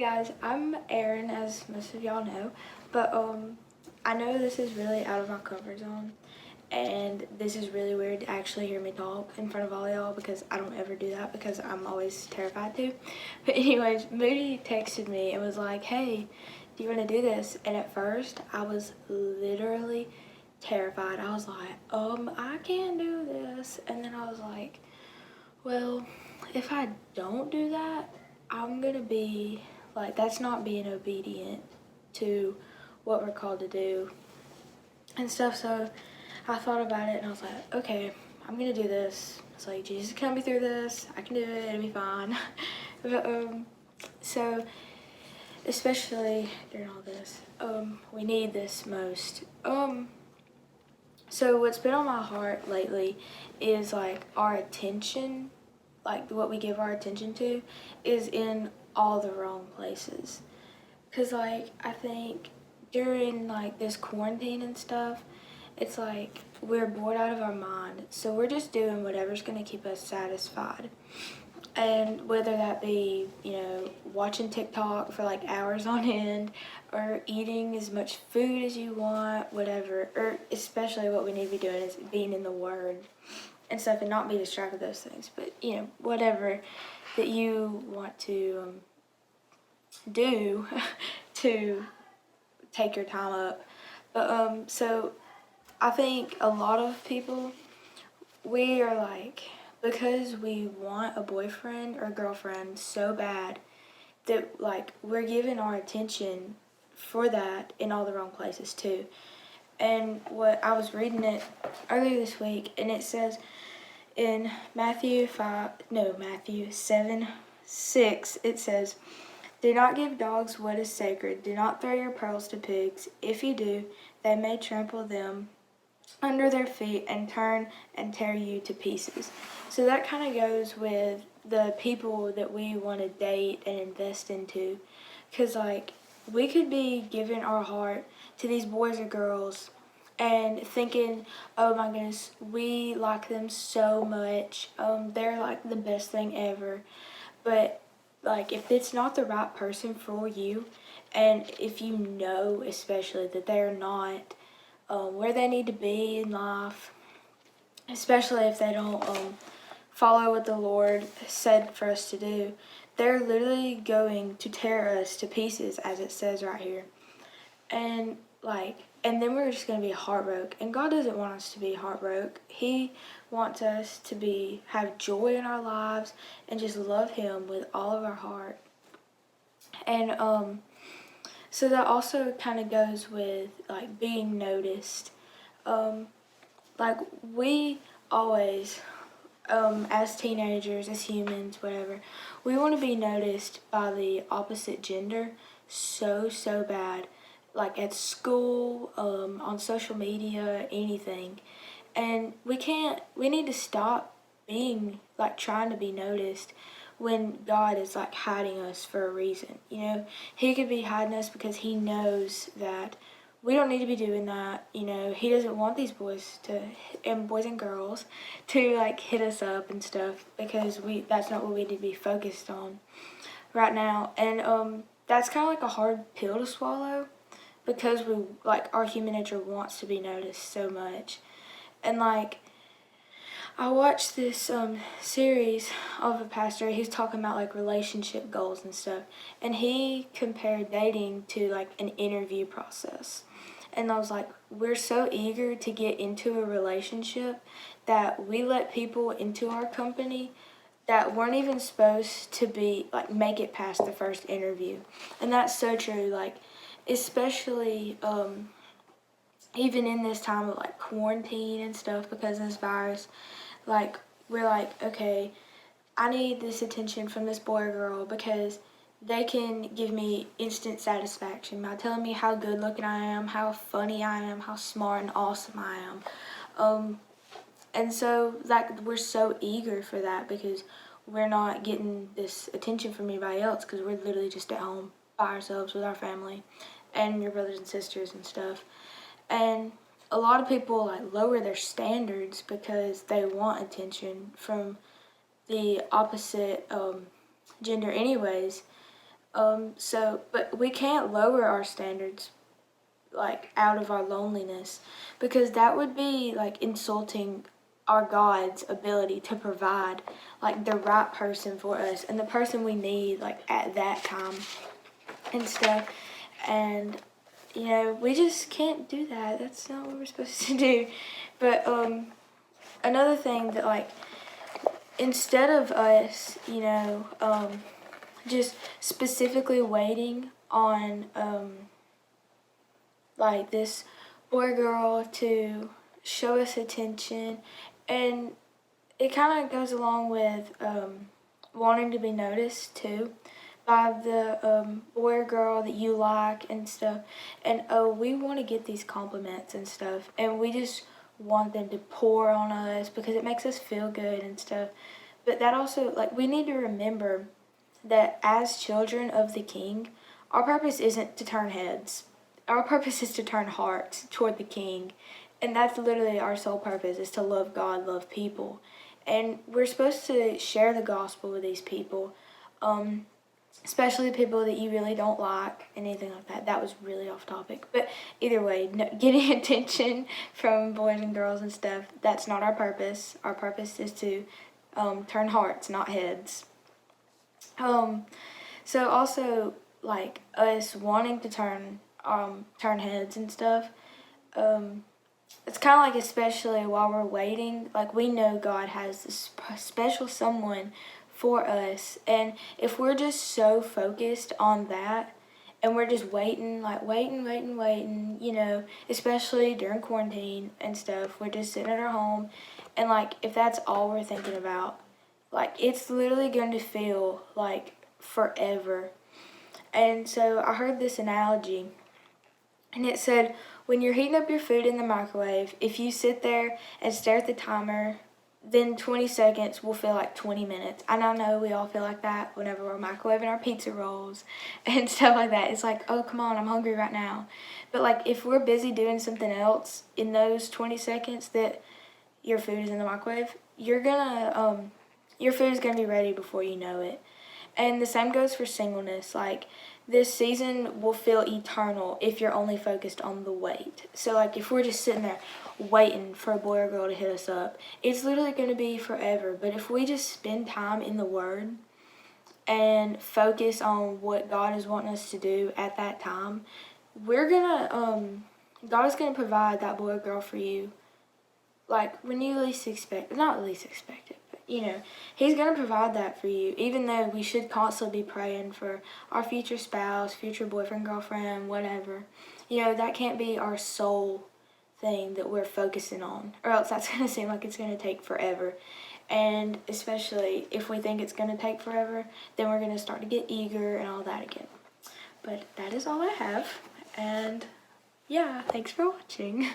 guys, I'm Erin, as most of y'all know, but I know this is really out of my comfort zone, and this is really weird to actually hear me talk in front of all y'all because I don't ever do that because I'm always terrified to. But anyways, Moody texted me and was like, "Hey, do you want to do this?" And at first, I was literally terrified. I was like, I can't do this. And then I was like, well, if I don't do that, I'm gonna be like, that's not being obedient to what we're called to do and stuff. So I thought about it and I was like, okay, I'm gonna do this. It's like, Jesus can me through this. I can do it. It'll be fine. but so especially during all this, we need this most. So what's been on my heart lately is like our attention, like what we give our attention to, is in all the wrong places. Cause like I think during like this quarantine and stuff, it's like we're bored out of our mind, so we're just doing whatever's gonna keep us satisfied. And whether that be, watching TikTok for like hours on end or eating as much food as you want, whatever, or especially what we need to be doing is being in the Word and stuff and not be distracted with those things. But, whatever that you want to do to take your time up. But, so I think a lot of people, we are like, because we want a boyfriend or girlfriend so bad that like we're giving our attention for that in all the wrong places too. And what I was reading it earlier this week, and it says in Matthew 7:6, it says, "Do not give dogs what is sacred. Do not throw your pearls to pigs. If you do, they may trample them under their feet and turn and tear you to pieces." So that kind of goes with the people that we want to date and invest into. Because, like, we could be giving our heart to these boys or girls and thinking, oh my goodness, we like them so much. They're like the best thing ever. But, like, if it's not the right person for you, and if you know especially that they're not where they need to be in life, especially if they don't follow what the Lord said for us to do, they're literally going to tear us to pieces, as it says right here. And and then we're just going to be heartbroken. And God doesn't want us to be heartbroken. He wants us to have joy in our lives and just love Him with all of our heart. And so that also kind of goes with like being noticed. Like we always, as teenagers, as humans, whatever, we want to be noticed by the opposite gender so bad. Like at school, on social media, anything. And we need to stop being like trying to be noticed when God is like hiding us for a reason. He could be hiding us because He knows that we don't need to be doing that. He doesn't want these boys and girls to like hit us up and stuff because that's not what we need to be focused on right now. And that's kind of like a hard pill to swallow because we like our human nature wants to be noticed so much. And like I watched this series of a pastor. He's talking about like relationship goals and stuff, and he compared dating to like an interview process. And I was like, we're so eager to get into a relationship that we let people into our company that weren't even supposed to be like make it past the first interview. And that's so true. Like, especially even in this time of like quarantine and stuff because of this virus. Like, we're like, okay, I need this attention from this boy or girl because they can give me instant satisfaction by telling me how good looking I am, how funny I am, how smart and awesome I am. And so, like, we're so eager for that because we're not getting this attention from anybody else because we're literally just at home by ourselves with our family and your brothers and sisters and stuff. And a lot of people like lower their standards because they want attention from the opposite gender anyways. But we can't lower our standards like out of our loneliness, because that would be like insulting our God's ability to provide like the right person for us and the person we need like at that time and stuff. And we just can't do that. That's not what we're supposed to do. But another thing that like instead of us, just specifically waiting on like this boy or girl to show us attention, and it kind of goes along with wanting to be noticed too by the boy or girl that you like and stuff. And we want to get these compliments and stuff, and we just want them to pour on us because it makes us feel good and stuff. But that also, like, we need to remember that as children of the King, our purpose isn't to turn heads. Our purpose is to turn hearts toward the King. And that's literally our sole purpose, is to love God, love people. And we're supposed to share the gospel with these people, especially people that you really don't like, anything like that. That was really off topic. But either way, getting attention from boys and girls and stuff, that's not our purpose. Our purpose is to turn hearts, not heads. So also, like, us wanting to turn heads and stuff, it's kind of like, especially while we're waiting, like, we know God has this special someone for us, and if we're just so focused on that, and we're just waiting, especially during quarantine and stuff, we're just sitting at our home, and, like, if that's all we're thinking about, like, it's literally going to feel like forever. And so I heard this analogy, and it said, when you're heating up your food in the microwave, if you sit there and stare at the timer, then 20 seconds will feel like 20 minutes. And I know we all feel like that whenever we're microwaving our pizza rolls and stuff like that. It's like, oh, come on, I'm hungry right now. But, like, if we're busy doing something else in those 20 seconds that your food is in the microwave, your food is going to be ready before you know it. And the same goes for singleness. Like, this season will feel eternal if you're only focused on the wait. So, like, if we're just sitting there waiting for a boy or girl to hit us up, it's literally going to be forever. But if we just spend time in the Word and focus on what God is wanting us to do at that time, God is going to provide that boy or girl for you, like, when you least expect, not least expect it, but, He's going to provide that for you, even though we should constantly be praying for our future spouse, future boyfriend, girlfriend, whatever. That can't be our sole thing that we're focusing on, or else that's going to seem like it's going to take forever. And especially if we think it's going to take forever, then we're going to start to get eager and all that again. But that is all I have, and yeah, thanks for watching.